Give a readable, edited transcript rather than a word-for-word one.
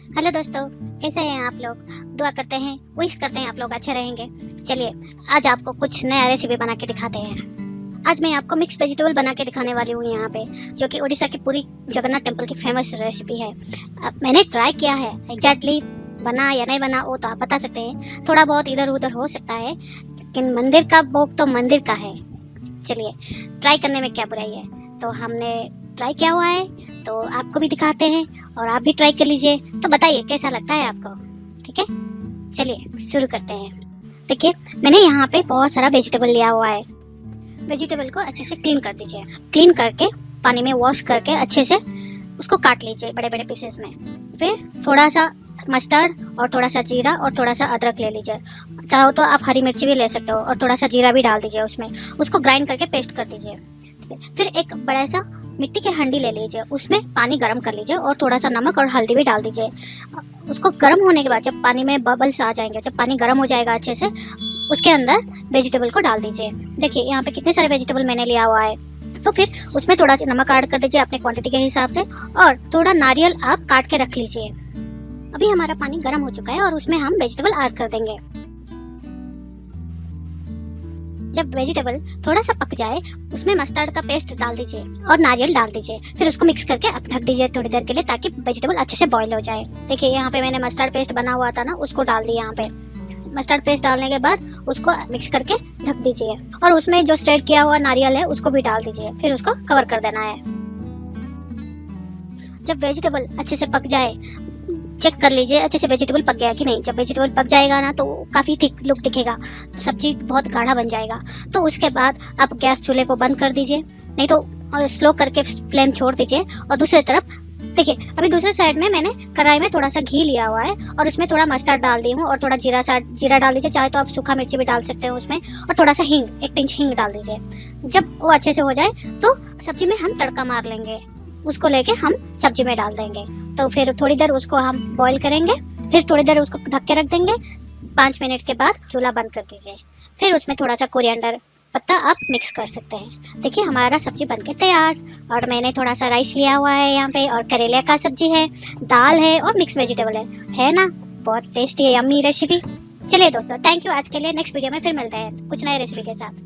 Hello दोस्तों, कैसे हैं आप लोग। दुआ करते हैं, विश करते हैं आप लोग अच्छे रहेंगे। चलिए आज आपको कुछ नया रेसिपी बना के दिखाते हैं। आज मैं आपको मिक्स वेजिटेबल बना के दिखाने वाली हूँ यहाँ पे, जो कि उड़ीसा की पूरी जगन्नाथ टेम्पल की फेमस रेसिपी है। अब मैंने ट्राई किया है, एग्जैक्टली बना या नहीं बना वो तो आप बता सकते हैं। थोड़ा बहुत इधर उधर हो सकता है, लेकिन मंदिर का भोग तो मंदिर का है। चलिए ट्राई करने में क्या बुराई है। तो हमने ट्राई किया हुआ है तो आपको भी दिखाते हैं और आप भी ट्राई कर लीजिए, तो बताइए कैसा लगता है आपको। ठीक है, चलिए शुरू करते हैं। देखिए मैंने यहाँ पे बहुत सारा वेजिटेबल लिया हुआ है। वेजिटेबल को अच्छे से क्लीन कर दीजिए। क्लीन करके पानी में वॉश करके अच्छे से उसको काट लीजिए बड़े बड़े पीसेस में। फिर थोड़ा सा मस्टर्ड और थोड़ा सा जीरा और थोड़ा सा अदरक ले लीजिए। चाहो तो आप हरी मिर्ची भी ले सकते हो और थोड़ा सा जीरा भी डाल दीजिए उसमें। उसको ग्राइंड करके पेस्ट कर दीजिए। फिर एक बड़ा सा मिट्टी की हंडी ले लीजिए, उसमें पानी गर्म कर लीजिए और थोड़ा सा नमक और हल्दी भी डाल दीजिए। उसको गर्म होने के बाद जब पानी में बबल्स आ जाएंगे, जब पानी गर्म हो जाएगा अच्छे से, उसके अंदर वेजिटेबल को डाल दीजिए। देखिए यहाँ पे कितने सारे वेजिटेबल मैंने लिया हुआ है। तो फिर उसमें थोड़ा सा नमक ऐड कर दीजिए अपने क्वांटिटी के हिसाब से, और थोड़ा नारियल आप काट के रख लीजिए। अभी हमारा पानी गर्म हो चुका है और उसमें हम वेजिटेबल ऐड कर देंगे। जब वेजिटेबल थोड़ा सा पक जाए, उसमें मस्टर्ड का पेस्ट डाल दीजिए और नारियल डाल दीजिए। फिर उसको मिक्स करके अब ढक दीजिए थोड़ी देर के लिए, ताकि वेजिटेबल अच्छे से बॉईल हो जाए। देखिए यहाँ पे मैंने मस्टर्ड पेस्ट बना हुआ था ना, उसको डाल दिया। यहाँ पे मस्टर्ड पेस्ट डालने के बाद उसको मिक्स करके ढक दीजिए, और उसमें जो स्ट्रेट किया हुआ नारियल है उसको भी डाल दीजिए। फिर उसको कवर कर देना है। जब वेजिटेबल अच्छे से पक जाए, चेक कर लीजिए अच्छे से वेजिटेबल पक गया कि नहीं। जब वेजिटेबल पक जाएगा ना तो काफ़ी थिक लुक दिखेगा, तो सब्जी बहुत गाढ़ा बन जाएगा। तो उसके बाद आप गैस चूल्हे को बंद कर दीजिए, नहीं तो स्लो करके फ्लेम छोड़ दीजिए। और दूसरी तरफ देखिए, अभी दूसरे साइड में मैंने कढ़ाई में थोड़ा सा घी लिया हुआ है और उसमें थोड़ा मस्टर्ड डाल दी हूँ और थोड़ा जीरा डाल दीजिए। चाहे तो आप सूखा मिर्ची भी डाल सकते हैं उसमें, और थोड़ा सा हींग, 1 पिंच हींग डाल दीजिए। जब वो अच्छे से हो जाए तो सब्जी में हम तड़का मार लेंगे, उसको लेके हम सब्जी में डाल देंगे। तो फिर थोड़ी देर उसको हम बॉईल करेंगे, फिर थोड़ी देर उसको ढक के रख देंगे। 5 मिनट के बाद चूल्हा बंद कर दीजिए। फिर उसमें थोड़ा सा कोरिएंडर पत्ता आप मिक्स कर सकते हैं। देखिए हमारा सब्जी बनके तैयार। और मैंने थोड़ा सा राइस लिया हुआ है यहाँ पे, और करेले का सब्जी है, दाल है और मिक्स वेजिटेबल है ना। बहुत टेस्टी है, यम्मी रेसिपी। चलिए दोस्तों, थैंक यू आज के लिए। नेक्स्ट वीडियो में फिर मिलते हैं कुछ नए रेसिपी के साथ।